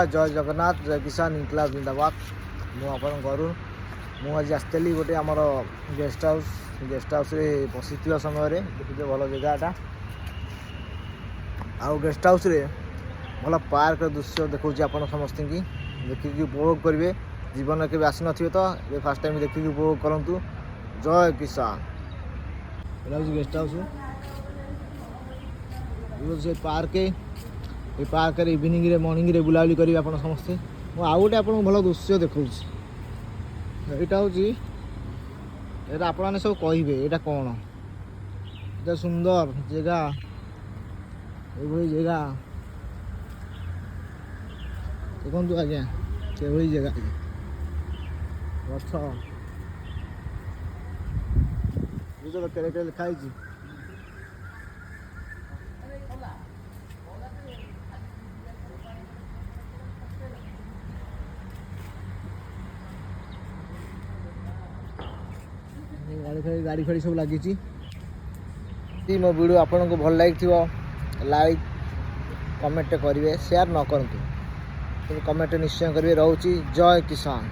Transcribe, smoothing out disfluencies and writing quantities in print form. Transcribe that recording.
जय जगन्नाथ जय किसान इनकलाब जिंदाबाद मुझे करूँ मुझे आसती गोटे आमर गेस्ट हाउस बसी समय देखिए भल जगहटा आउ गेस्ट हाउस भल पार्क दृश्य देखा आप समस्त की देखिए उपभोग करेंगे जीवन के आसी न तो ये फास्ट टाइम देखिए उपभोग करूँ। जय किसान गेस्ट हाउस से पार्क ये पार्क इवनिंग रे मॉर्निंग रे बुलाबुली करेंगे आप समस्ते आउ गोटे आप भल दृश्य देखा यहाँ हूँ आप सब कहे यहाँ कौन ये सुंदर जगह ये जगह देखु आज्ञा से जगह गछ बुझे लिखाई गाड़ी फाड़ी सब लगी मो वीडियो आपको भल लगी लाइक कमेंट करेंगे शेयर न करूँ कमेंट निश्चय करेंगे। रोची जय किसान।